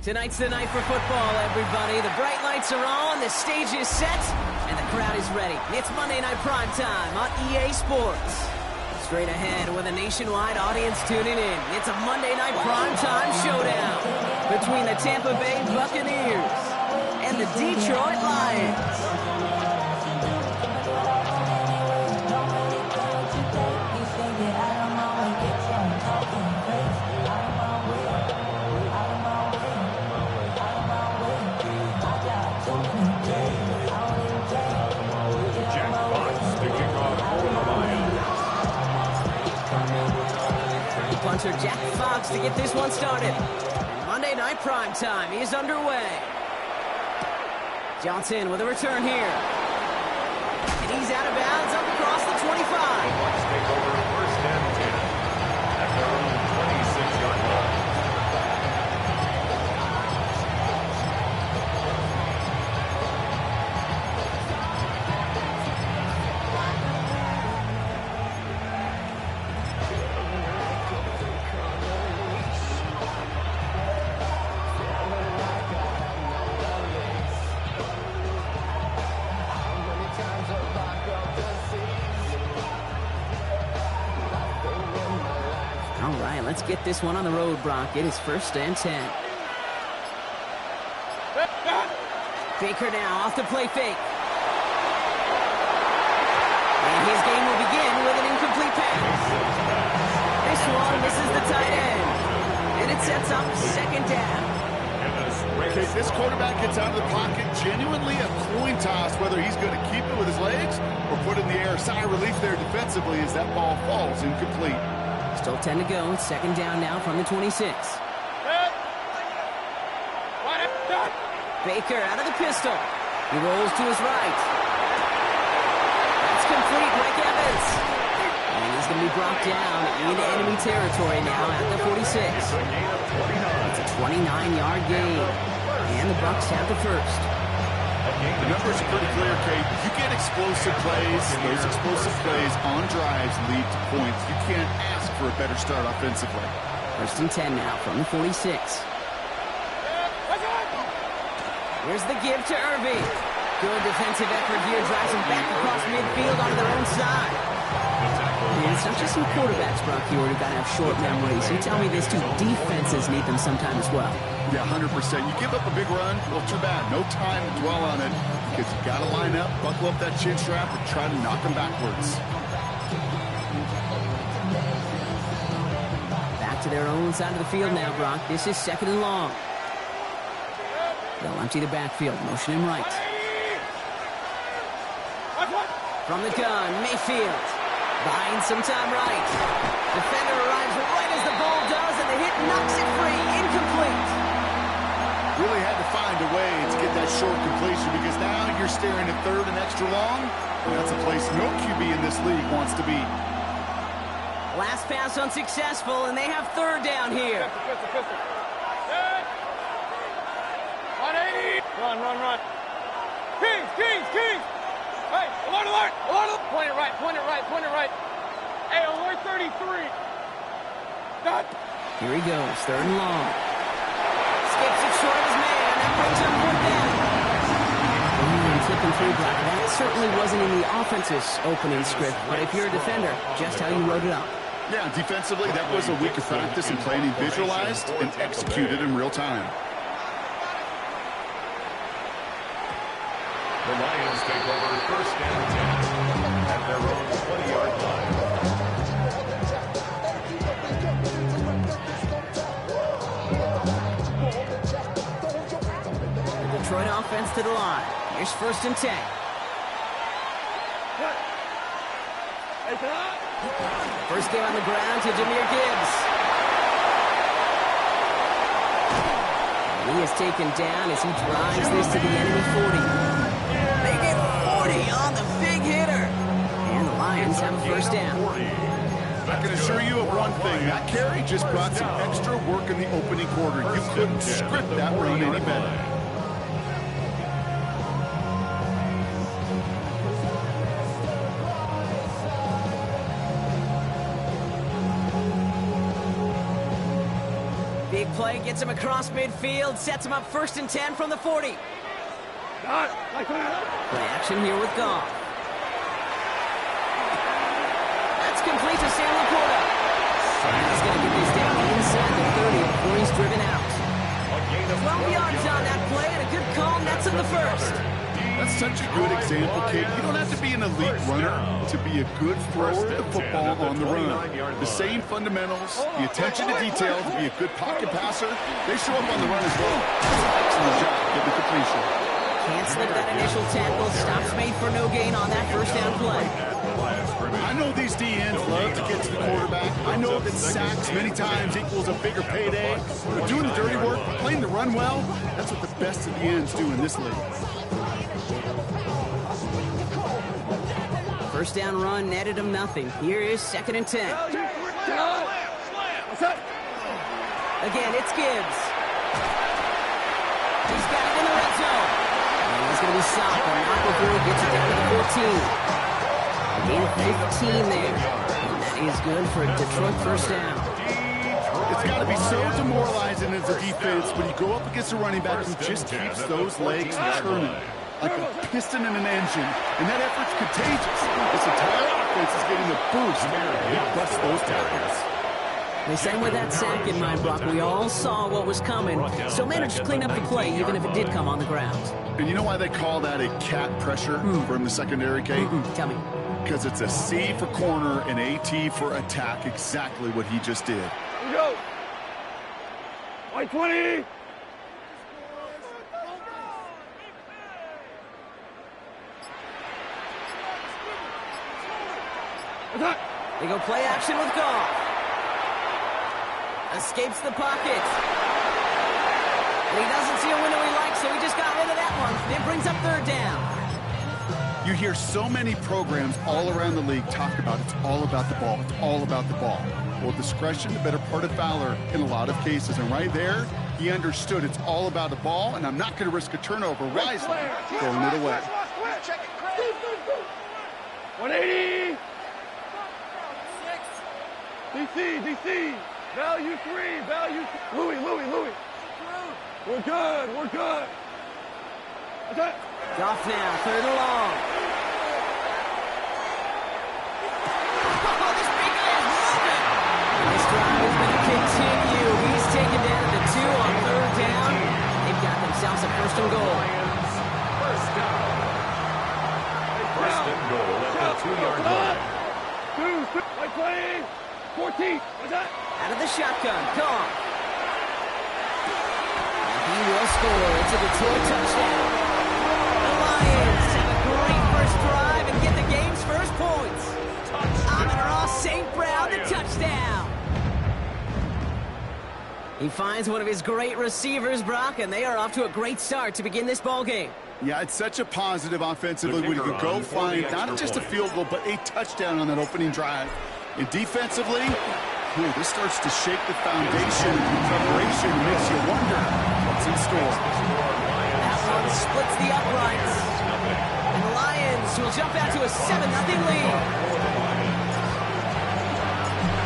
Tonight's the night for football, everybody. The bright lights are on, the stage is set, and the crowd is ready. It's Monday Night Primetime on EA Sports. Straight ahead with a nationwide audience tuning in. It's a Monday Night Primetime showdown between the Tampa Bay Buccaneers and the Detroit Lions. Punter Jack Fox to get this one started. Monday Night Primetime is underway. Johnson with a return here. And he's out of bounds up across the 25. Bucs take over first and 10 at their own 26-yard line. Let's get this one on the road, Brock. It is first and 10. Baker now off the play fake. And his game will begin with an incomplete pass. This one misses the tight end. And it sets up second down. Okay, this quarterback gets out of the pocket, genuinely a coin toss whether he's going to keep it with his legs or put it in the air. Sigh of relief there defensively as that ball falls incomplete. Still 10 to go. Second down now from the 26. Baker out of the pistol. He rolls to his right. That's complete. Mike Evans. And he's going to be brought down in enemy territory now at the 46. It's a 29-yard gain. And the Bucs have the first. The numbers are pretty clear, Kate. You get explosive plays. Those explosive plays on drives lead to points. You can't ask for a better start offensively. First and 10 now from the 46. Here's the give to Irving. Good defensive effort here. Drives them back across midfield onto their own side. And it's not just some quarterbacks, Brock, here who've got to have short memories. You tell me this too. Defenses need them sometime as well. Yeah, 100%. You give up a big run, well, too bad. No time to dwell on it because you got to line up, buckle up that chin strap, and try to knock them backwards. Back to their own side of the field now, Brock. This is second and long. They'll empty the backfield, motion him right. From the gun, Mayfield. Buying some time right. Defender arrives right as the ball does, and the hit knocks it free. Incomplete. Really had to find a way to get that short completion because now you're staring at third and extra long. And that's a place no QB in this league wants to be. Last pass unsuccessful, and they have third down here. 180. Run. Kings. Hey, alert. Point it right. Hey, alert 33. Done. Here he goes, third and long. Skips it short of his man, and that brings him fourth down. Flipping through, Brock. That certainly wasn't in the offense's opening script, but if you're a defender, just how you wrote it up. Yeah, defensively, that was a week of practice and planning visualized and executed in real time. The Lions take over first and 10 at their own 20-yard line. The Detroit offense to the line. Here's first and 10. First game on the ground to Jahmyr Gibbs. He is taken down as he drives this to the enemy 40. They get 40 on the big hitter. And the Lions have a first down. I can assure you of one thing. That carry just brought some extra work in the opening quarter. You couldn't script that run any better. Big play gets him across midfield, sets him up first and 10 from the 40. Play action here with Goff. That's complete to Sam Laporta. And he's going to get this down inside the 30 before he's driven out. 12 yards on that play and a good call, nets in the first. That's such a good example, kid. You don't have to be an elite runner to be a good thrower of the football on the run. The same fundamentals, the attention to detail to be a good pocket passer, they show up on the run as well. Excellent job getting the completion. Can't slip that initial tackle. Stops made for no gain on that first down play. I know these DNs love to get to the quarterback. I know that sacks many times equals a bigger payday. But doing the dirty work, playing the run well, that's what the best of the ends do in this league. First down run netted him nothing. Here is second and 10. Again, it's Gibbs. He's got it in the red zone. And he's going to be stopped, but not before he gets it down to the 14. Gain of 15 there. And that is good for a Detroit first down. It's got to be so demoralizing as a defense when you go up against a running back who just keeps those legs turning like a piston in an engine, and that effort's contagious. This entire offense is getting a boost. He busts those tackles. They sang with that sack in mind, Brock. We all saw what was coming, so managed to clean up the play, even if it did come on the ground. And you know why they call that a cat pressure from the secondary, Kate? Tell me. Because it's a C for corner and AT for attack, exactly what he just did. Here we go. 120. They go play action with Goff. Escapes the pocket. And he doesn't see a window he likes so he just got rid of that one. It brings up third down. You hear so many programs all around the league talk about it's all about the ball. It's all about the ball. Well, discretion, the better part of valor in a lot of cases. And right there, he understood it's all about the ball, and I'm not going to risk a turnover wisely throwing it away. 180. DC. Value 3. Louis. We're good. Okay. Goff now, third and long. Oh, this big guy is moving. And this drive is going to continue. He's taken down to 2 on third down. They've got themselves a first and goal. First down. First and goal at the 2-yard line. 2, like playing. 14. What's that? Out of the shotgun, Goff. He will score. It's a Detroit touchdown. The Lions have a great first drive and get the game's first points. Amon-Ra St. Brown, the touchdown. He finds one of his great receivers, Brock, and they are off to a great start to begin this ball game. Yeah, it's such a positive offensively when you could go find not just a field goal, but a touchdown on that opening drive. And defensively, this starts to shake the foundation and preparation. Makes you wonder what's in store. That one splits the uprights. And the Lions will jump out to a 7-0 lead.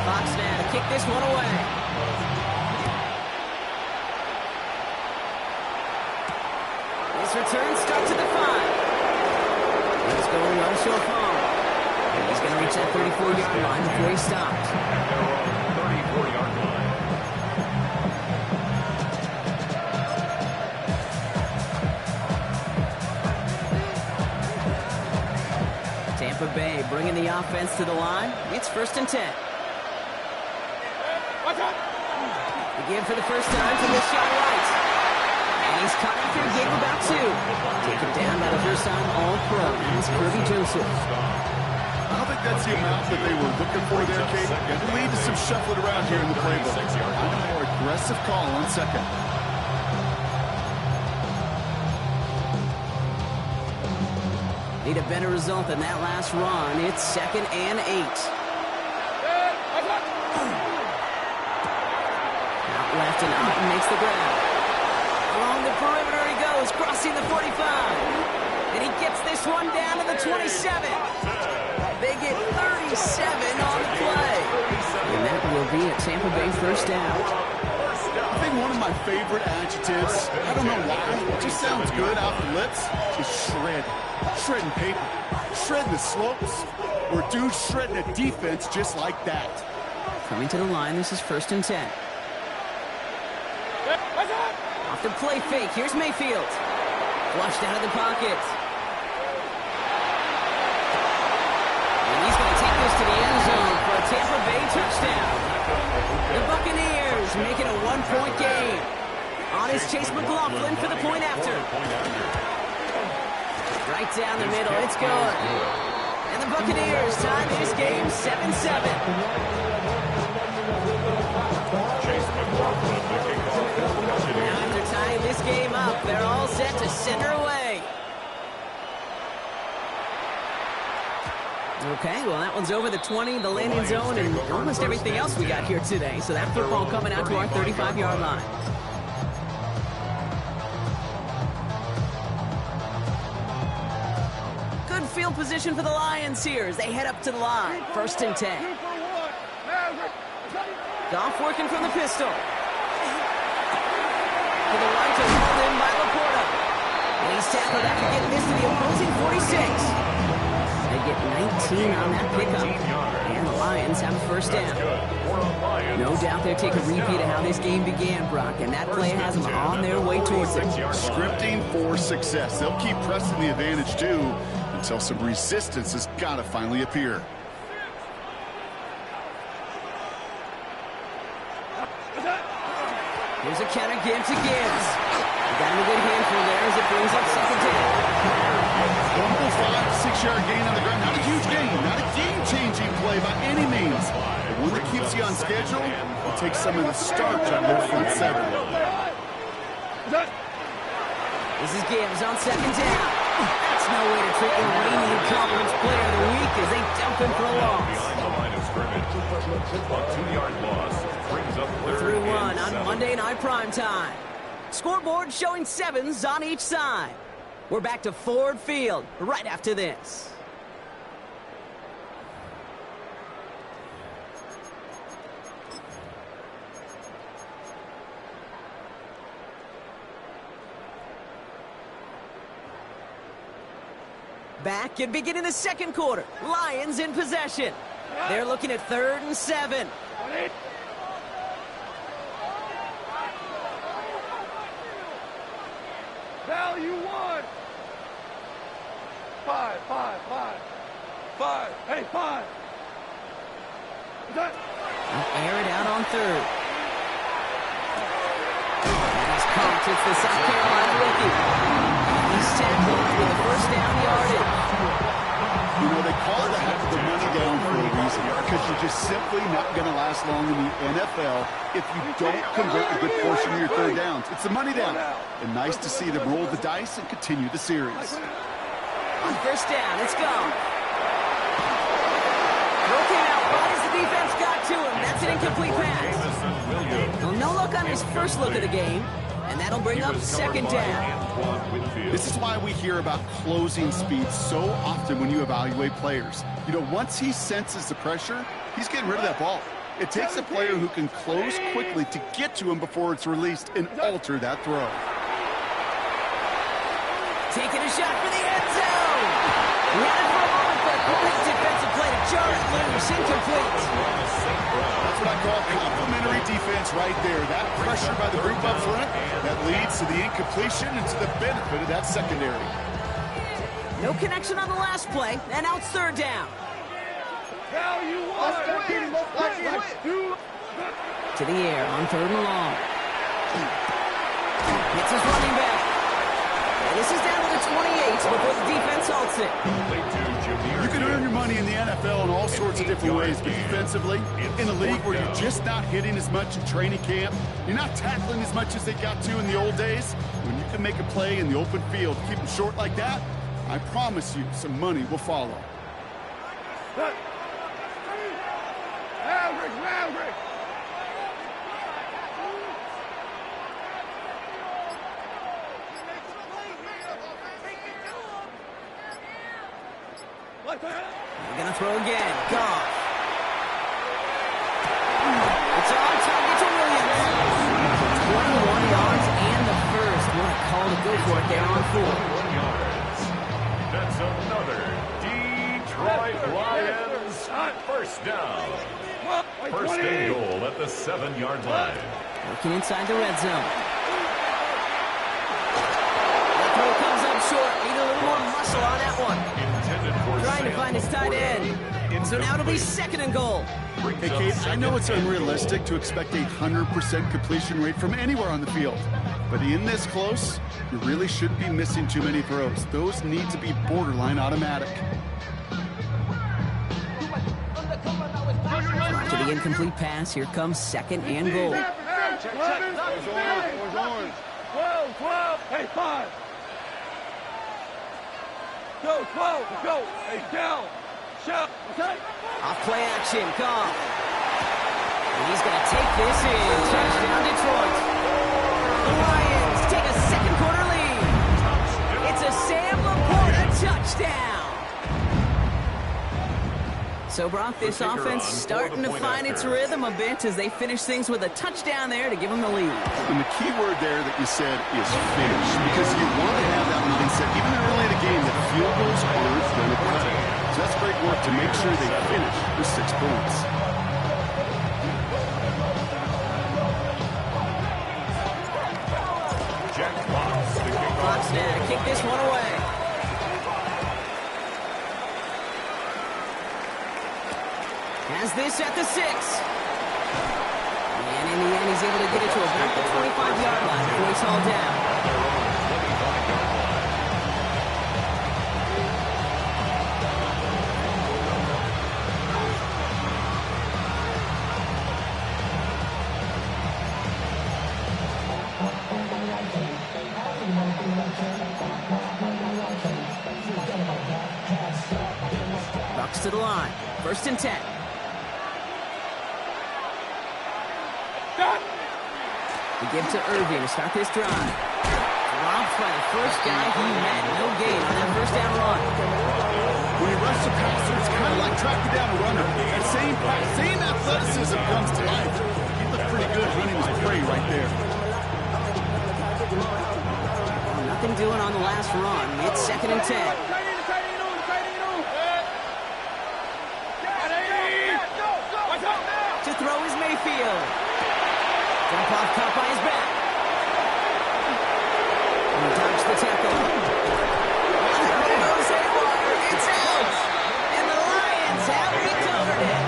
Fox now to kick this one away. This return starts at the 5. Let's go well so far. And he's going to reach that 34-yard line before he stops. 34-yard line. Tampa Bay bringing the offense to the line. It's 1st and 10. Again for the first time from this shot right. And he's caught after a game about 2. Taken down by the first-time All-Pro. It's Kirby Joseph. I don't think that's the amount that they were looking for there, Kate. Going to lead to some shuffling around here in the playbook. A more aggressive call on second. Need a better result than that last run. It's 2nd and 8. Out left and Otten makes the grab. Along the perimeter he goes, crossing the 45. And he gets this one down to the 27. They get 37 on the play. And that will be a Tampa Bay first down. I think one of my favorite adjectives, I don't know why, it just sounds good off the lips, is shred. Shredding paper. Shredding the slopes. Or dude shredding a defense just like that. Coming to the line, this is 1st and 10. Off the play fake, here's Mayfield. Flushed out of the pocket. And he's going to take this to the end zone for a Tampa Bay touchdown. The Buccaneers make it a 1-point game. On is Chase McLaughlin for the point after. Right down the middle, it's good. And the Buccaneers tie this game 7-7. Chase McLaughlin, the kickoff. Now after tying this game up, they're all set to send her away. Okay, well that one's over the 20, the landing zone, and almost everything else we got here today. So that football coming out to our 35-yard line. Good field position for the Lions here as they head up to the line. 1st and 10. Goff working from the pistol. To the right to hold in by Laporta. And he's tackled after getting this to the opposing 46. They get 19 on that pickup. And the Lions have a first down. No doubt they'll take a repeat of how this game began, Brock, and that play has them on their way towards it. Scripting for success. They'll keep pressing the advantage, too, until some resistance has got to finally appear. Here's a counter give to Gibbs. Got him a good handful there as it brings up 2nd down. 5, 6-yard gain on the ground. Not a huge gain. Not a game-changing play by any means. But one that keeps you on schedule and takes some of the starch out of their front seven. This is Gibbs on second down. That's no way to treat your reigning conference player of the week as they dump him for a loss. Behind the line of scrimmage. A 2-yard loss brings up third 3-1 and on 7. Monday Night Primetime. Scoreboard showing 7s on each side. We're back to Ford Field right after this. Back and beginning the second quarter. Lions in possession. They're looking at 3rd and 7. Value 1. 5. Hey, 5. Air it out on 3rd. And he's caught. It's the South Carolina rookie. He's tackled with the first down yardage. You know, they call it the money down for a reason, because you're just simply not going to last long in the NFL if you don't convert a good portion of your third downs. It's the money down. And nice to see them roll the dice and continue the series. On first down, it's gone. Broken out, right as the defense got to him. That's an incomplete pass. Well, no look on his first look of the game, and that'll bring up second down. This is why we hear about closing speed so often when you evaluate players. You know, once he senses the pressure, he's getting rid of that ball. It takes a player who can close quickly to get to him before it's released and alter that throw. Taking a shot for the end zone. We had it for a moment, but a great defensive play to jar it loose. Incomplete. That's what I call complimentary defense right there. That pressure by the group up front, that leads to the incompletion and to the benefit of that secondary. No connection on the last play, and now it's 3rd down. Value 1. To the air on 3rd and long. It's his running back. And this is down to the 28 before the defense halts it. You can earn your money in the NFL in all sorts of different ways, but defensively, in a league where you're just not hitting as much in training camp, you're not tackling as much as they got to in the old days, when you can make a play in the open field, keep them short like that, I promise you some money will follow. Maverick. We're going to throw again. Goff. It's on target to Williams. 21 yards and the first. What a call to go for it there on 4. 21 yards. That's another Detroit Lions first down. First and goal at the 7-yard line. Working inside the red zone. The throw comes up short. Need a little more muscle on that one. Trying to find his tight end. So now it'll be 2nd and goal. Hey, Kate, I know it's unrealistic to expect a 100% completion rate from anywhere on the field. But in this close, you really shouldn't be missing too many throws. Those need to be borderline automatic. To the incomplete pass, here comes 2nd and goal. 12. Hey, 5. Go, 12. Go. Hey, down. Shout. Okay. Off play action, Goff. And he's going to take this in. Touchdown, Detroit. The Lions take a second quarter lead. It's a Sam Laporta touchdown. So, Brock, this offense starting to find its rhythm a bit as they finish things with a touchdown there to give them the lead. And the key word there that you said is finish, because you want to have that mindset, even early in the game, that field goals aren't going to cut it. So that's great work to make sure they finish with 6 points. Fox now to kick this one away. Has this at the 6. And in the end, he's able to get it to about the 25-yard line before he's hauled down. march to the line. 1st and 10. We give to Irving to start this drive. Dropped by the first guy he met. No gain on that 1st down run. When you rush the passer, it's kind of like tracking down a runner. That same athleticism comes to life. He looked pretty good running his prey right there. Well, nothing doing on the last run. It's 2nd and 10. To throw is Mayfield. Jump off caught by his back. And he dodged the tackle. There goes Haywire. It's out. And the Lions have recovered it.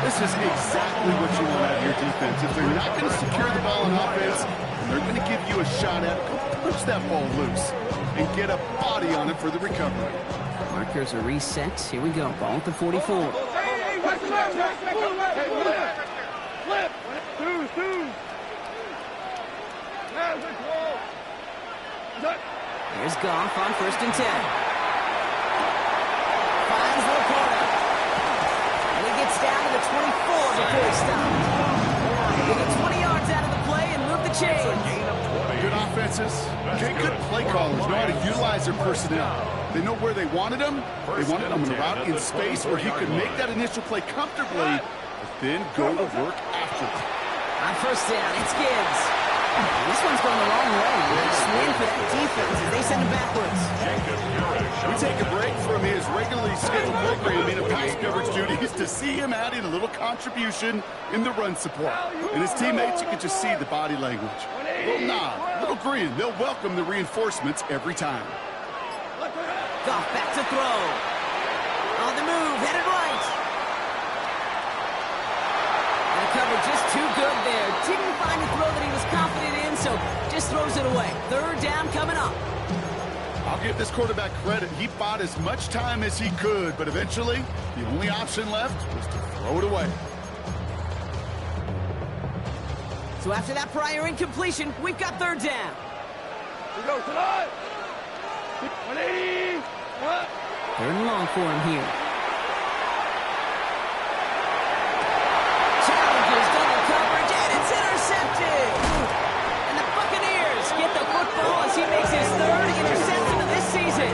This is exactly what you want out of your defense. If they're not going to secure the ball on offense, and they're going to give you a shot at it, go push that ball loose and get a body on it for the recovery. Markers are reset. Here we go. Ball at the 44. Flip! Two! Here's Goff on 1st and 10. Finds the corner. And he gets down to the 24 before he stops. He gets 20 yards out of the play and move the chains. Good offenses. Okay, good play callers know how to utilize their personnel. They know where they wanted him. They wanted him in a route in space where he could make that initial play comfortably, but then go to work after it. On 1st down, it's Gibbs. This one's going the wrong way. Nice win for that defense as they send him backwards. We take a break from his regularly scheduled programming of pass coverage duties to see him add in a little contribution in the run support. And his teammates, you can just see the body language. A little nod, a little grin. They'll welcome the reinforcements every time. Goff back to throw. On the move, headed right. And cover just too good there. Didn't find a throw that he was confident in, so just throws it away. 3rd down coming up. I'll give this quarterback credit. He bought as much time as he could, but eventually, the only option left was to throw it away. So after that prior incompletion, we've got 3rd down. We go tonight. 180. 3rd and long for him here. Challenges double coverage, and it's intercepted. And the Buccaneers get the football as he makes his 3rd interception of this season.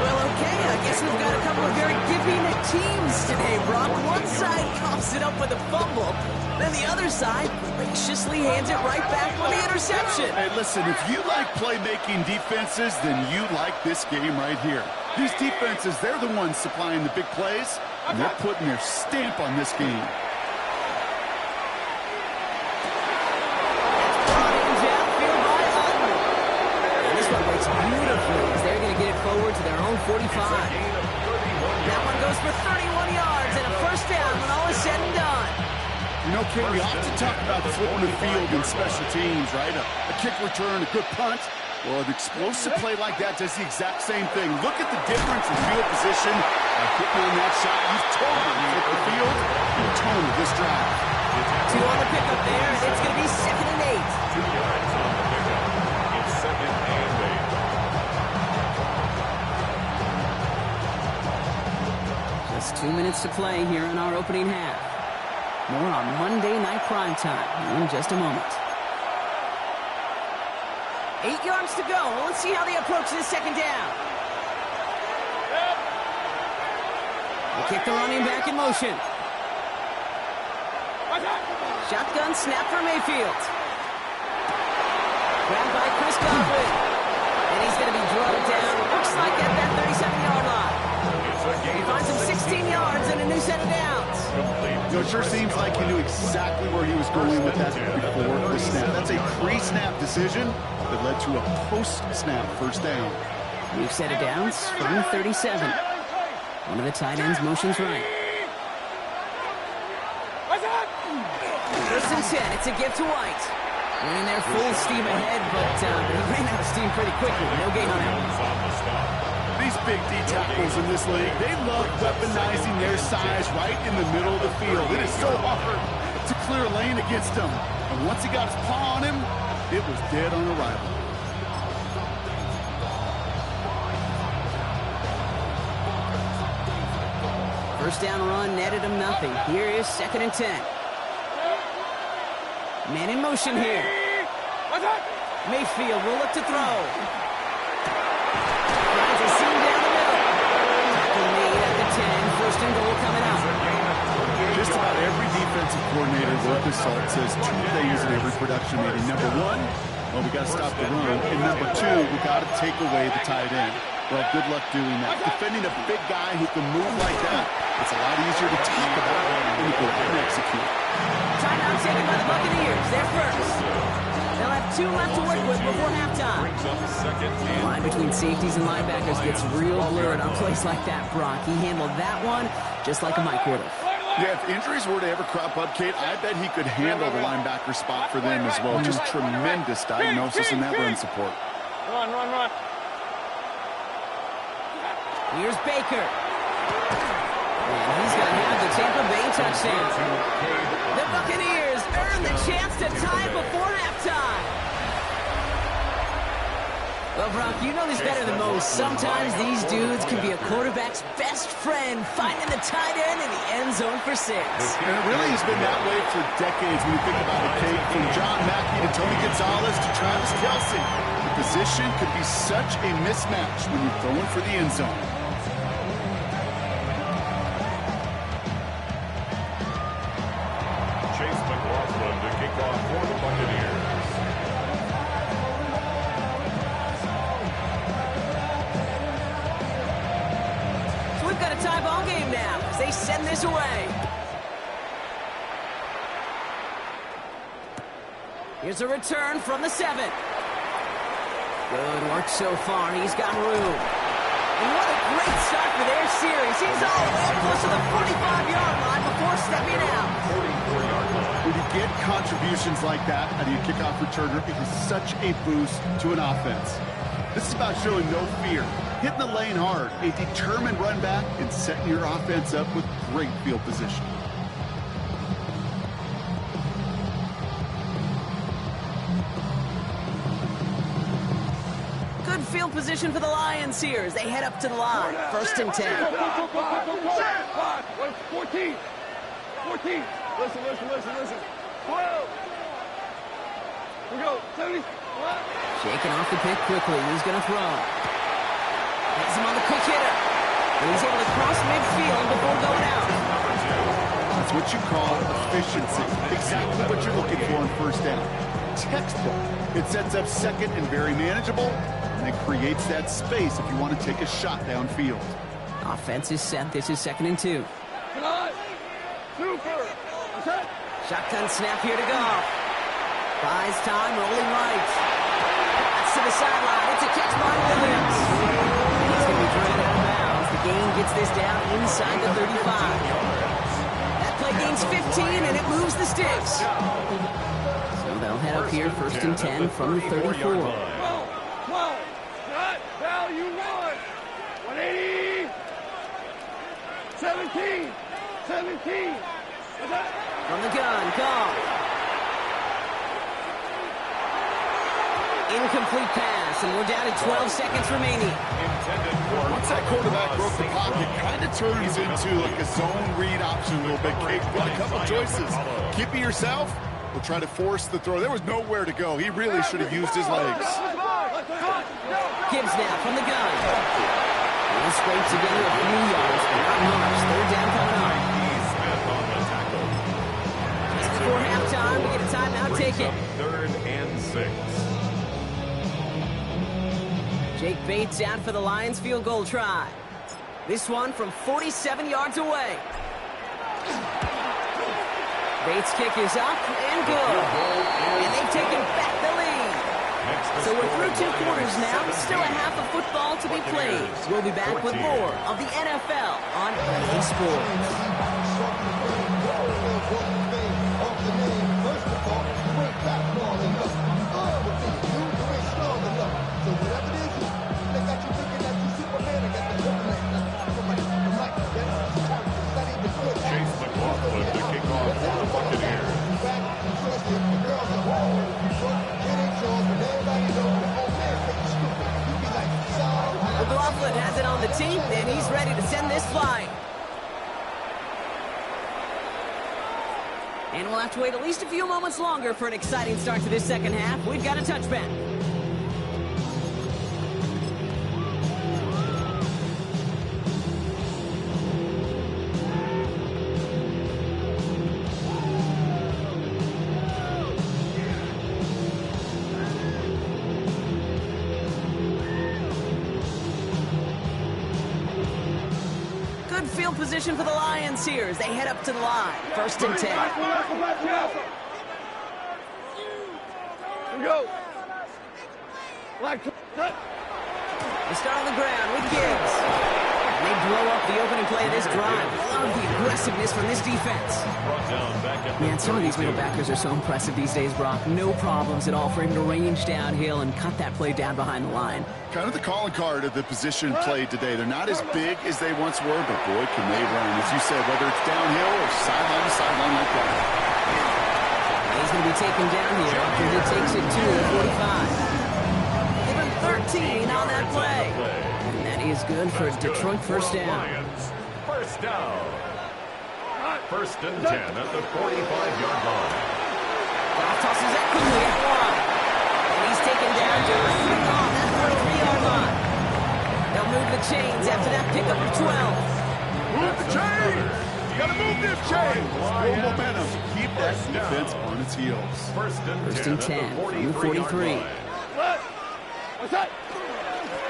Well, okay, I guess we've got a couple of very giving teams today, Brock. One side coughs it up with a fumble, then the other side graciously hands it right back for the interception. Hey, listen, if you like playmaking defenses, then you like this game right here. These defenses, they're the ones supplying the big plays, and they're putting their stamp on this game. And this one breaks beautifully as they're going to get it forward to their own 45. That one goes for 31 yards and a 1st down when all is said and done. You know, Ken, we often talk about flipping the field in special teams, right? A kick return, a good punt. Well, an explosive play like that does the exact same thing. Look at the difference in field position by hitting on that shot. You've totally flipped the field and the tone of this drive. 2 on the pickup there, and it's going to be 2nd and 8. 2 yards on the pickup. It's 2nd and 8. Just 2 minutes to play here in our opening half. More on Monday Night Primetime in just a moment. 8 yards to go. Let's see how they approach this 2nd down. They kick the running back in motion. Shotgun snap for Mayfield. Grabbed by Chris Godwin. And he's going to be drugged down. Looks like at that 37-yard line. He finds him 16 yards and a new set of downs. You know, it sure seems like he knew exactly where he was going with that before the snap. That's a pre-snap decision that led to a post-snap 1st down. New set of downs from 37. One of the tight ends motions right. 1st and 10. It's a give to White. Running there full steam ahead, but he ran out of steam pretty quickly. No gain on that. These big D tackles in this league, they love weaponizing their size right in the middle of the field. It is so hard to clear a lane against him. And once he got his paw on him, it was dead on arrival. First down run netted him nothing. Here is 2nd and 10. Man in motion here. Mayfield will look to throw. Finds a seam down the middle. Tackle made at the 10. First and goal coming up. Just about every defensive coordinator worth his salt says two things in every production meeting. Number one, well, we got to stop the run. And number two, we got to take away the tight end. Well, good luck doing that. Defending a big guy who can move like that, it's a lot easier to talk about than to go out and execute. Timeout taken by the Buccaneers. They're first. They'll have 2 left to work with before halftime. The line between safeties and linebackers gets real blurred on plays like that, Brock. He handled that one just like a Mike would have. Yeah, if injuries were to ever crop up, Kate, I bet he could handle the linebacker spot for them as well. Just tremendous diagnosis in that run support. Run. Here's Baker. And he's going to have the Tampa Bay touchdown. The Buccaneers earn the chance to tie before halftime. Well, Brock, you know this better than most. Sometimes these dudes can be a quarterback's best friend, finding the tight end in the end zone for 6. And it really has been that way for decades when you think about it, Kate. From John Mackey to Tony Gonzalez to Travis Kelce. The position could be such a mismatch when you're throwing for the end zone. To kick off for the Buccaneers. So we've got a tie ball game now as they send this away. Here's a return from the 7. Good work so far. He's got room. And what a great start for their series. He's all the way close to the 45-yard line before stepping out. When you get contributions like that out of your kickoff returner, it is such a boost to an offense. This is about showing no fear, hitting the lane hard, a determined run back, and setting your offense up with great field position. Good field position for the Lions here as they head up to the line. First and 10. 14. Listen. 12. We go. 70. Shaking off the pick quickly. He's going to throw. Has him on the quick hitter. And he's able to cross midfield before going out. That's what you call efficiency. Exactly what you're looking for on first down. Textbook. It sets up second and very manageable, and it creates that space if you want to take a shot downfield. Offense is set. This is 2nd and 2. Super. Shotgun snap here to go. Buys time, rolling right. That's to the sideline. It's a catch by Williams. He's going to be thrown out of bounds. The gain gets this down inside the 35. That play gains 15, and it moves the sticks. So they'll head up here, 1st and 10 from the 34. 12. Not value 1. 180. 17. From the gun, call. Incomplete pass, and we're down to 12 seconds remaining. Once that quarterback broke the pocket, kind of turns into like a zone read option a little bit. Kate, got a couple choices. Keep it yourself, or try to force the throw. There was nowhere to go. He really should have used his legs. Gibbs now from the gun. He'll scrape together a few yards, but not much. 3rd down coming up. Just before halftime, we get a timeout taken. 3rd and 6. Jake Bates out for the Lions field goal try. This one from 47 yards away. Bates' kick is up and good. And they've taken back the lead. So we're through 2 quarters now. Still a half of football to be played. We'll be back with more of the NFL on EA Sports. McLaughlin has it on the team, and he's ready to send this flying. And we'll have to wait at least a few moments longer for an exciting start to this second half. We've got a touchback. Good field position for the Lions here as they head up to the line. 1st and 10. Here we go. They start on the ground with Gibbs. And they blow up the opening play of this drive. Love the aggressiveness from this defense. Man, some of these middle backers are so impressive these days, Brock. No problems at all for him to range downhill and cut that play down behind the line. Kind of the calling card of the position played today. They're not as big as they once were, but boy, can they run. As you said, whether it's downhill or sideline to sideline like that. He's going to be taken down here after he takes it to the 45. Give him 13 on that play. And that is good for Detroit first down. First down. 1st and 10 at the 45-yard line. Goff tosses that quickly at 1. And he's taken down directly on that 43-yard line. They'll move the chains after that pickup of 12. Move the chains! You got to move this chain! More momentum. Keep that defense on its heels. 1st and 10 from the 43. What's that?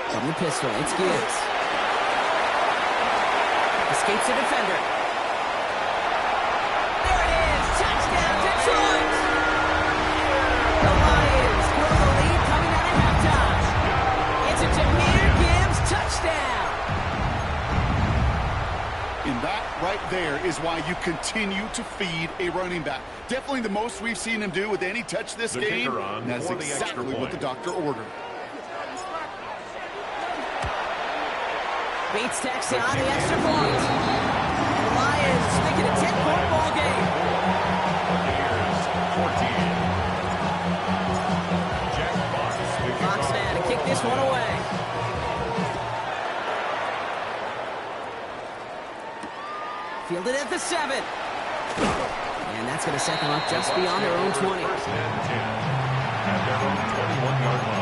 From the pistol, it's Gibbs. Escapes the defender. There it is! Touchdown, Detroit! The Lions grow the lead coming out at halftime. It's a Jahmyr Gibbs touchdown! And that right there is why you continue to feed a running back. Definitely the most we've seen him do with any touch this game. And that's exactly what the doctor ordered. Bates tacks on the extra point. The Lions make it a 10-point ball game. Here's 14. Jack Fox now to kick this one away. Fielded at the 7. And that's going to set them up just beyond their own 20. 1st and 10 at their own 21-yard line.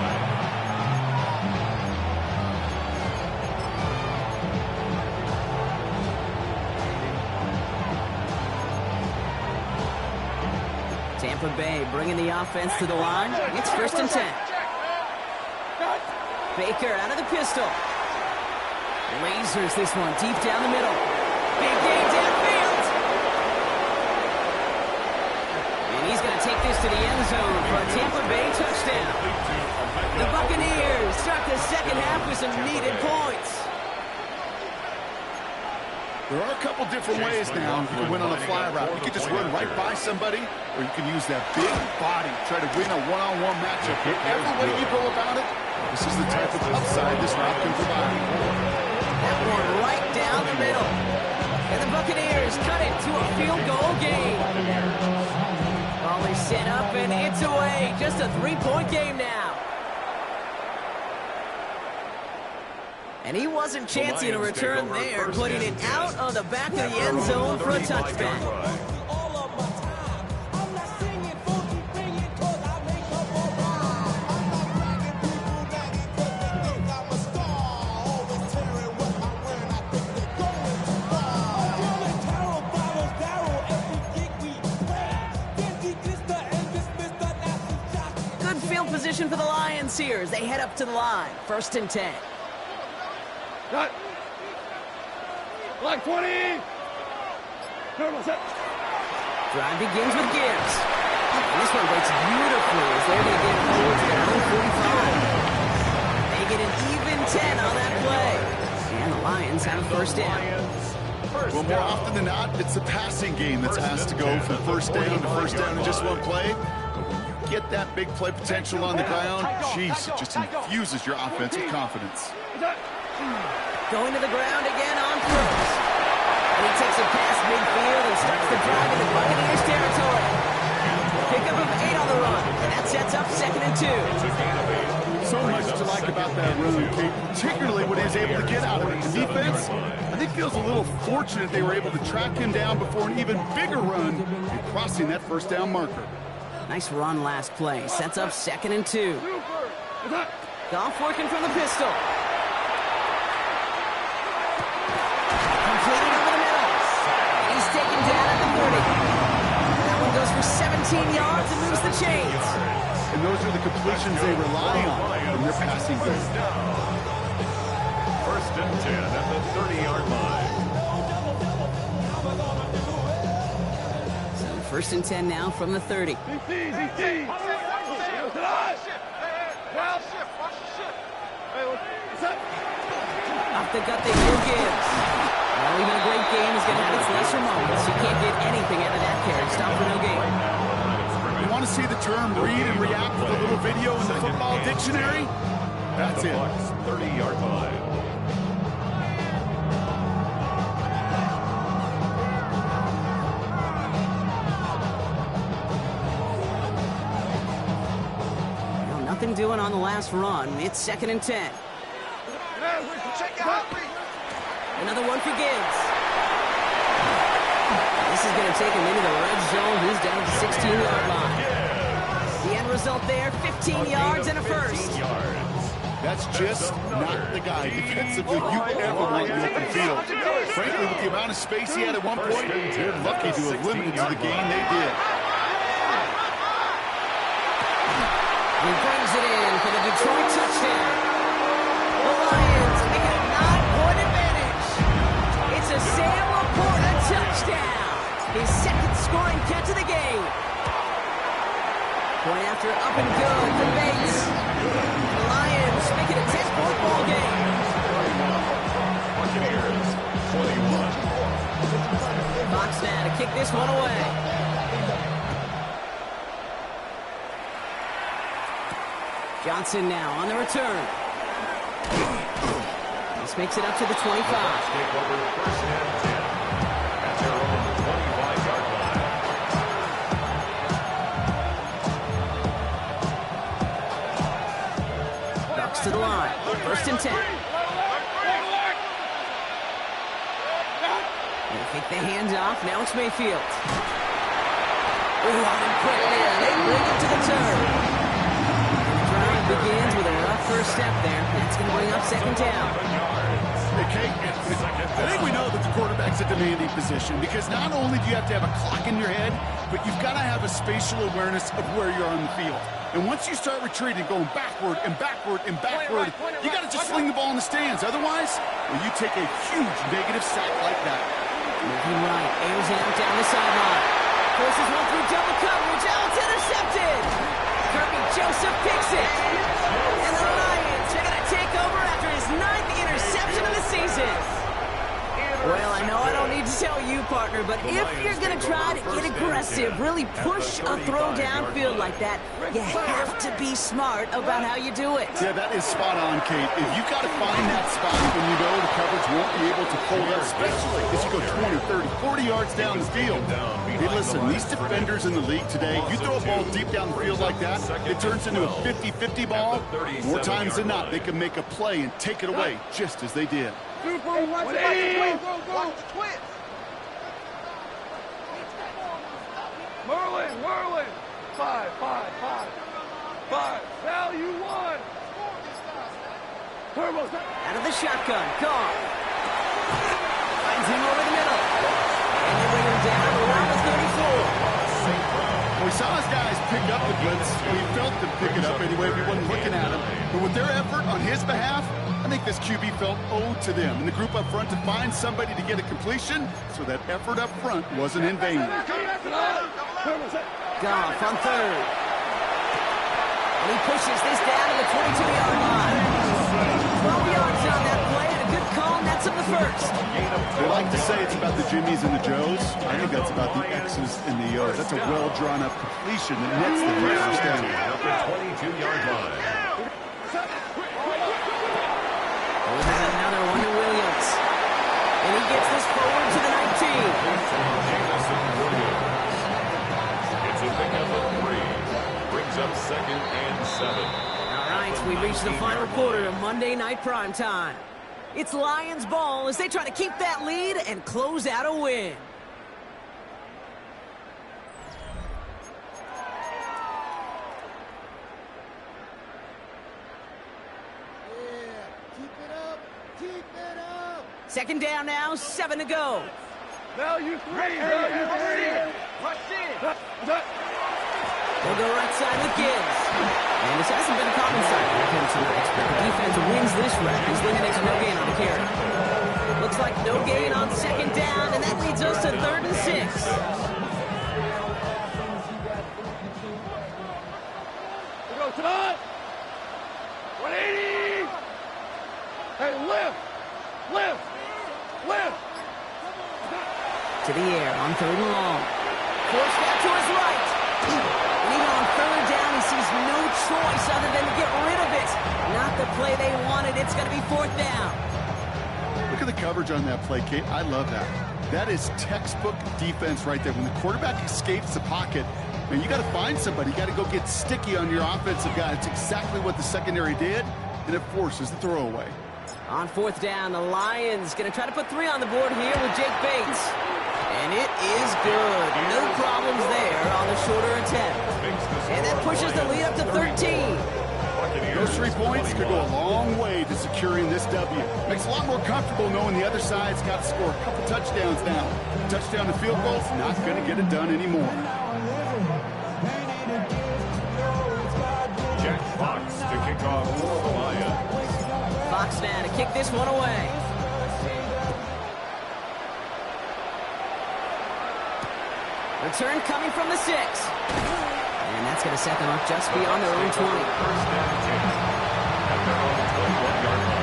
Tampa Bay bringing the offense to the line. It's 1st and 10. Baker out of the pistol. Lasers this one deep down the middle. Big game downfield. And he's going to take this to the end zone for a Tampa Bay touchdown. The Buccaneers start the second half with some needed points. There are a couple different ways now you can win on a fly route. You can just run right by somebody, or you can use that big body, try to win a one-on-one matchup. Whatever way you go about it, this is the type of upside this route can provide. That one right down the middle. And the Buccaneers cut it to a field goal game. Ball is set up and it's away. Just a 3-point game now. And he wasn't chancing a return there, putting it out on the back of the end zone for a touchback. Good field position for the Lions here as they head up to the line. 1st and 10. Cut. Black 20. Turtle set. Drive begins with Gibbs. And this one breaks beautifully as they're going to get forward to their own 45. They get an even 10 on that play. And the Lions have a 1st down. Well, more often than not, it's the passing game that's asked to go from 1st down to 1st down in just one play. But when you get that big play potential on the ground, geez, it just infuses your offense with confidence. Going to the ground again on 1st. And he takes it past midfield and starts to drive into Buccaneers territory. Pickup of 8 on the run. And that sets up 2nd and 2. So much what you like about that run, Kate, particularly what he was able to get out of it. The defense, I think, feels a little fortunate they were able to track him down before an even bigger run and crossing that first down marker. Nice run last play. Sets up 2nd and 2. Goff working from the pistol. Completed over the middle. And he's taken down at the 30. That one goes for 17 yards and moves the chains. And those are the completions they rely on from their passing game. First and 10 at the 30-yard line. So 1st and 10 now from the 30. Off the gut they go Gibbs. Well, even a great game is going to have its lesser moments. You can't get anything out of that carry. Stop for no gain. You want to see the term read and react with a little video in the football dictionary? That's it. 30-yard line. Well, nothing doing on the last run. It's 2nd and 10. Another one for Gibbs. This is going to take him into the red zone. He's down to the 16-yard line. The end result there, 15 yards and a first. That's just not the guy defensively you ever want in the open field. Frankly, with the amount of space he had at one point, they're lucky to have limited to the gain they did. He brings it in for the Detroit touchdown. The Lions make it a 9-point advantage. It's a Sam Laporta touchdown. His 2nd scoring catch of the game. Point after up and good for Bates. The Lions make it a 10-point ball game. Buccaneers, 21. Fox now to kick this one away. Johnson now on the return. This makes it up to the 25. Take over 1st and 10 at their own 25-yard line. Bucks to the line. 1st and 10. They kick the handoff. Now it's Mayfield. Oh, on and quick there. They bring it to the turn. Begins with a rough first step there. That's going to bring up 2nd down. Okay, I think we know that the quarterback's a demanding position because not only do you have to have a clock in your head, but you've got to have a spatial awareness of where you're on the field. And once you start retreating, going backward and backward and backward, you got to just sling the ball in the stands. Otherwise, well, you take a huge negative sack like that. Moving right, airs it out down the sideline. Forces one through double coverage. Oh, it's intercepted. Kirby Joseph picks it. And the Lions are going to take over after his 9th interception of the season. Well, I know I don't need to tell you, partner, but if you're going to try to get aggressive, really push a throw downfield like that, you have to be smart about how you do it. Yeah, that is spot on, Kate. If you've got to find that spot when you know the coverage won't be able to hold up, especially as you go 20, 30, 40 yards down the field. Hey, listen, these defenders in the league today, you throw a ball deep down the field like that, it turns into a 50-50 ball. More times than not, they can make a play and take it away, just as they did. Super, watch the twist. Merlin. 5. Sal, you won. Turbo. Out of the shotgun, Goff. Finds him over the middle. And they bring him down around the 34. We saw his guys pick up the blitz. We felt them pick it up anyway. We wasn't looking at him. But with their effort on his behalf, I think this QB felt owed to them and the group up front to find somebody to get a completion, so that effort up front wasn't in vain. Goff on 3rd. And he pushes this down to the 22-yard line. 12 yards on that play and a good call, and that's up the 1st. They like to say it's about the Jimmies and the Joes. I think that's about the X's and the O's. That's a well-drawn-up completion that nets the first down. At the 22-yard line. Another one to Williams. And he gets this forward to the 19. It's a pickup of 3. Brings up 2nd and 7. All right, right, we reach the final quarter of Monday Night Primetime. It's Lions ball as they try to keep that lead and close out a win. Second down now, 7 to go. Value three. Value three. They'll go right side with Gibbs. And this hasn't been a common sight for him tonight. But the defense wins this round. He's limited to no gain on the carry. Looks like no gain on second down, and that leads us to 3rd and 6. We go tonight. 180. Hey, lift. Lift. Lift. To the air on 3rd and long. Forced out to his right. And even on 3rd down, he sees no choice other than to get rid of it. Not the play they wanted. It's going to be 4th down. Look at the coverage on that play, Kate. I love that. That is textbook defense right there. When the quarterback escapes the pocket, man, you got to find somebody. You got to go get sticky on your offensive guy. It's exactly what the secondary did, and it forces the throwaway. On 4th down, the Lions going to try to put 3 on the board here with Jake Bates. And it is good. No problems there on the shorter attempt. And that pushes the lead up to 13. Those 3 points could go a long way to securing this W. Makes it a lot more comfortable knowing the other side's got to score a couple touchdowns now. Touchdown to field goal's not going to get it done anymore. Jack Fox to kick off for the Lions. Fox now to kick this one away. Return coming from the 6. And that's going to set them up just beyond their own 20. First down and 10 at their own 21-yard line.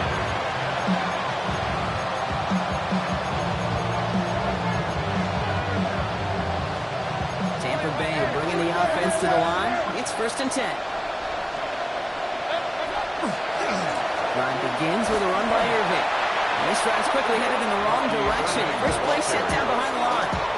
Tampa Bay bringing the offense to the line. It's 1st and 10. Run begins with a run by Irving. And this drive's quickly headed in the wrong direction. First play set down behind the line.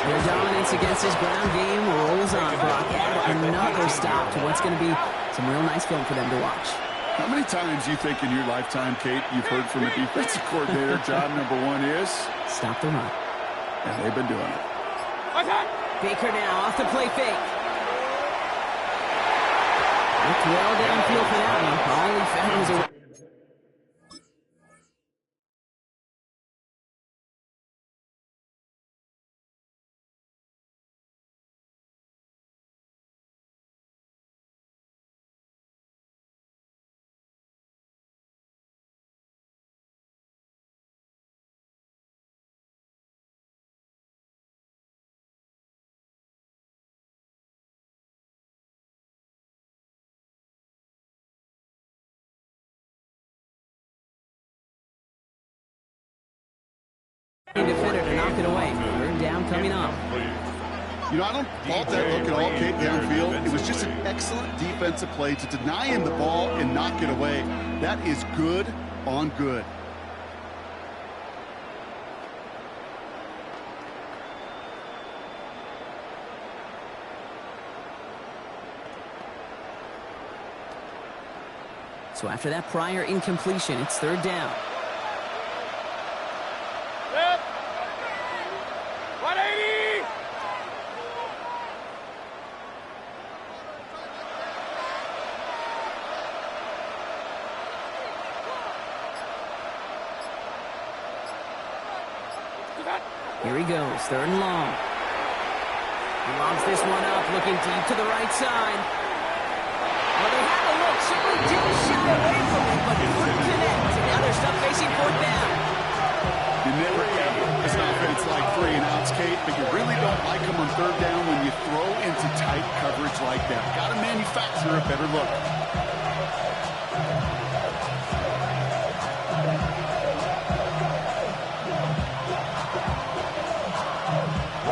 Their dominance against his ground game rolls on, Brock. Add another stop to what's going to be some real nice film for them to watch. How many times you think in your lifetime, Kate, you've heard from a defensive coordinator, job number 1 is? Stop the run. And they've been doing it. Baker now off the play fake. Looked well downfield for that one. All he found was a... defender to knock it away. 3rd down coming up. You know, I don't fault that look at all, Kate, downfield. It was just an excellent defensive play to deny him the ball and knock it away. That is good on good. So after that prior incompletion, it's 3rd down. 180. Here he goes, 3rd and long. He lobs this one up, looking deep to the right side. Well, they had a look, certainly didn't shy away from it, but couldn't connect. And now they're stuck facing 4th down. You never ever, as an offense like 3 and outs, Kate, but you really don't like them on 3rd down when you throw into tight coverage like that. Got to manufacture a better look.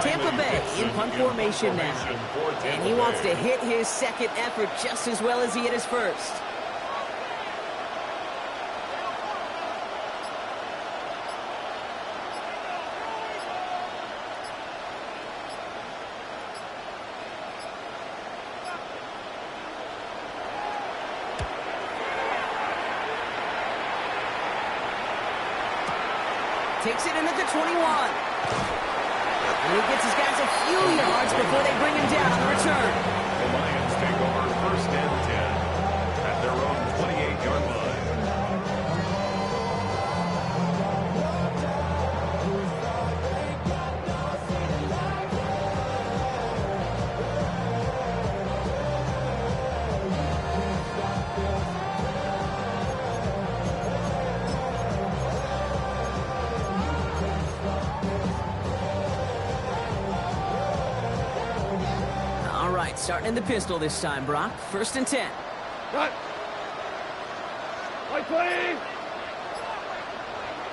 Tampa Bay in punt formation now. And he wants to hit his second effort just as well as he hit his first. Takes it in at the 21. And he gets his guys a few yards before they bring him down on the return. The Lions take over 1st and 10 at their own 28-yard line. Starting in the pistol this time, Brock. 1st and 10. Right. Right 20.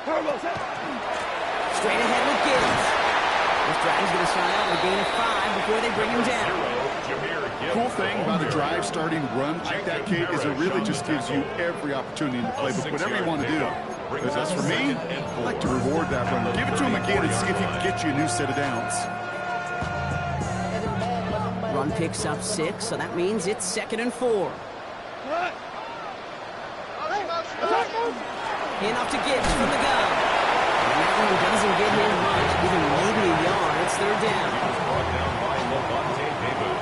Turbo set. Straight ahead with Gibbs. This drive's going to start out with a gain of 5 before they bring him down. Cool thing about a drive starting run like that, Kate, is it really just gives you every opportunity to play with whatever you want to do. Because as for me, I like to reward that run. Give it to him again and see if he can get you a new set of downs. Run picks up 6, so that means it's 2nd and 4. Hand off to Gibbs from the gun. And that one doesn't get him much, even maybe a yard. It's 3rd down. Brought down by Levante David.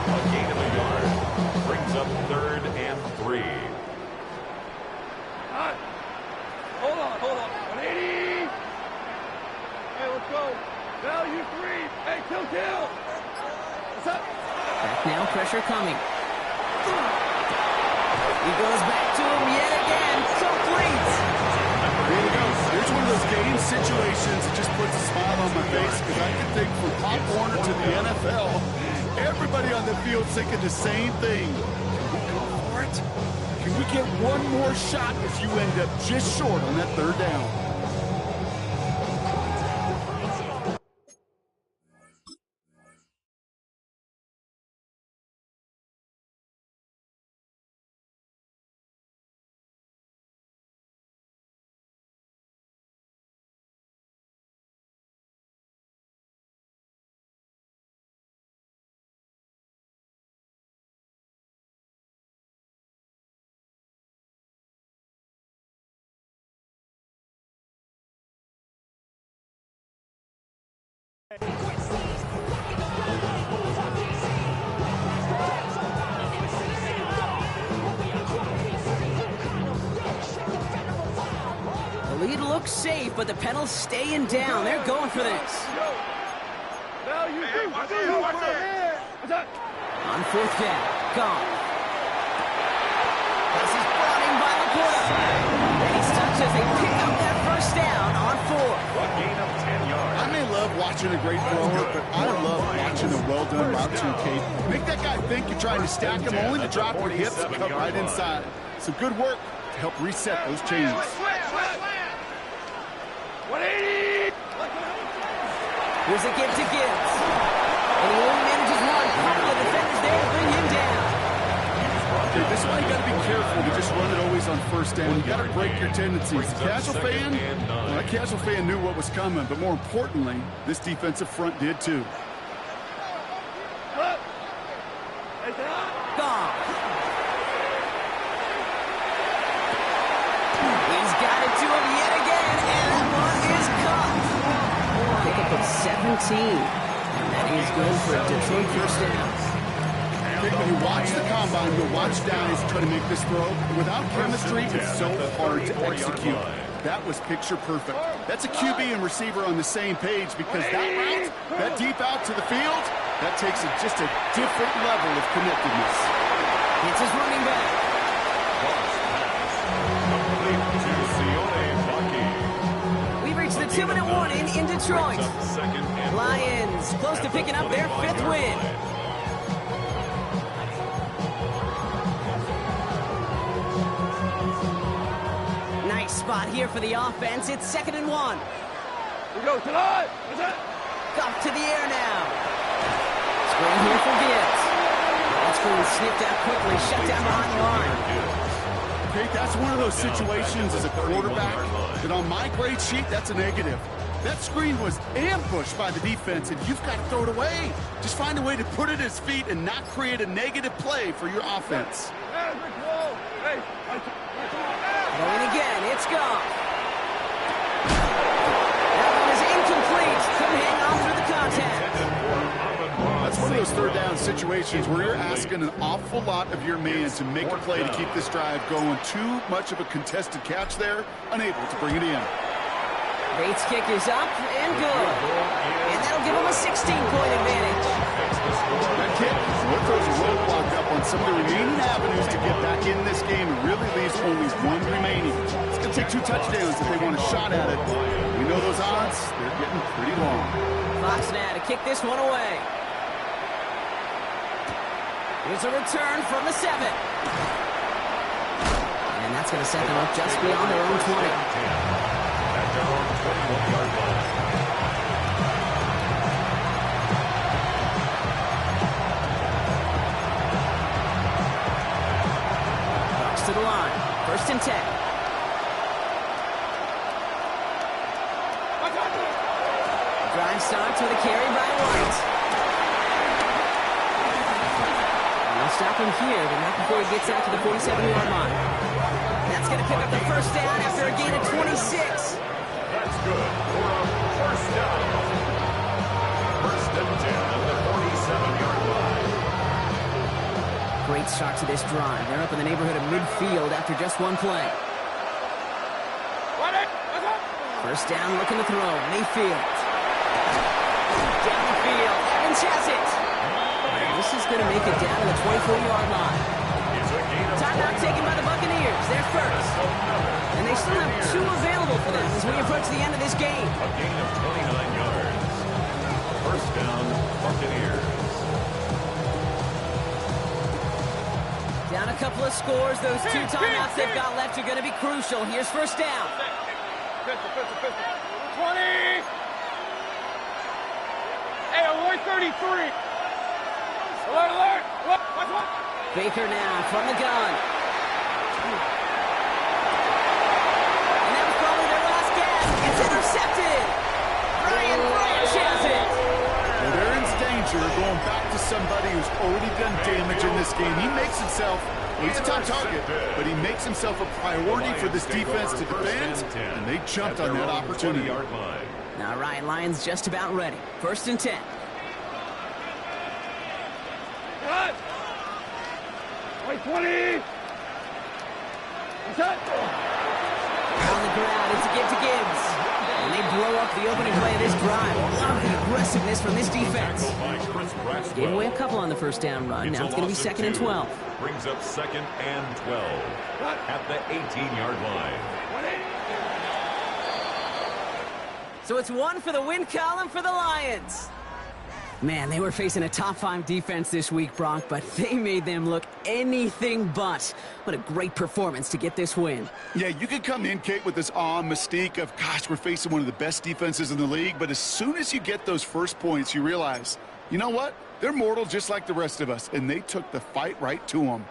A gain of a yard brings up 3rd and 3. Hold on. 180. Hey, let's go. Value 3. Hey, kill. Back now, pressure coming. He goes back to him yet again. Complete. There you go. Here's one of those game situations that just puts a smile on my face because I can think from Pop Warner to the NFL, everybody on the field thinking the same thing. Can we go for it? Can we get one more shot if you end up just short on that 3rd down? The lead looks safe, but the Penals staying down. They're going for this. Value 2. On 4th down, gone. This is brought in by Laporta. And he's touched as they pick up that 1st down on 4. A gain of 10 yards. I may love watching a great thrower, but I love watching a well-done route to Kate. Make that guy think you're trying to stack him, only to drop your hips and cut right inside. Some good work to help reset those chains. 180. Here's a give to Gibbs. And he only manages one. Couple of defenders there to bring him down. Okay, this is why you got to be careful to just run it always on 1st down. You got to break your tendencies. The casual fan, well, that casual fan knew what was coming, but more importantly, this defensive front did too. Gone. He's got it to him yet again, and that one is caught. Pickup of 17. And that is good for a Detroit 1st down. When you watch the combine, you'll watch guys try to make this throw. Without chemistry, it's so hard to execute. That was picture perfect. That's a QB and receiver on the same page because that route, that deep out to the field, that takes just a different level of connectedness. It's his running back. We reached the 2-minute warning in Detroit. Lions close to picking up their 5th win. Nice spot here for the offense. It's 2nd and 1. We go tonight. Off to the air now. Screen here for Gibbs. That screen snipped out quickly, shut down behind the line. Okay, that's one of those situations as a quarterback that on my grade sheet, that's a negative. That screen was ambushed by the defense, and you've got to throw it away. Just find a way to put it at his feet and not create a negative play for your offense. Going again, it's gone. situations where you're asking an awful lot of your man to make a play to keep this drive going. Too much of a contested catch there, unable to bring it in. Bates' kick is up and good. And that'll give him a 16-point advantage. That kick, what throws a roadblock up on some of the remaining avenues to get back in this game and really leaves only one remaining. It's going to take 2 touchdowns if they want a shot at it. We know those odds, they're getting pretty long. Fox now to kick this one away. Here's a return from the 7. And that's going to set them up just beyond their own 20. At their own 21-yard line. Fox to the line. 1st and 10. Drive starts with a carry by White. They'll stop him here, but not before he gets out to the 47-yard line. That's going to pick up the 1st down after a gain of 26. That's good for a 1st down. 1st and 10 at the 47-yard line. Great start to this drive. They're up in the neighborhood of midfield after just one play. 1st down, looking to throw. Mayfield. Down the field. Evans has it. And this is going to make it down to the 24-yard line. Timeout taken by the Buccaneers. They're first. And they still have 2 available for them as we approach the end of this game. A gain of 29 yards. 1st down, Buccaneers. Down a couple of scores. Those 2 timeouts they've got left are going to be crucial. Here's 1st down. 20. Hey, alert 33. Alert. What? Baker now from the gun. And that was probably their last gasp. It's intercepted. Brian Branch has it. Well, they're in danger going back to somebody who's already done damage in this game. He makes himself, well, he's a top target, but he makes himself a priority for this defense to defend, and they jumped on that opportunity. All right, Lions just about ready. 1st and 10. Cut. 20. Cut. On the ground, it's a give to Gibbs. And they blow up the opening play of this drive. Love the aggressiveness from this defense. Gave away a couple on the 1st down run. Now it's going to be 2nd and 12. Brings up 2nd and 12 at the 18-yard line. So it's 1 for the win column for the Lions. Man, they were facing a top 5 defense this week, Brock, but they made them look anything but. What a great performance to get this win. Yeah, you could come in, Kate, with this awe and mystique of, gosh, we're facing one of the best defenses in the league, but as soon as you get those first points, you realize, you know what? They're mortal just like the rest of us, and they took the fight right to them.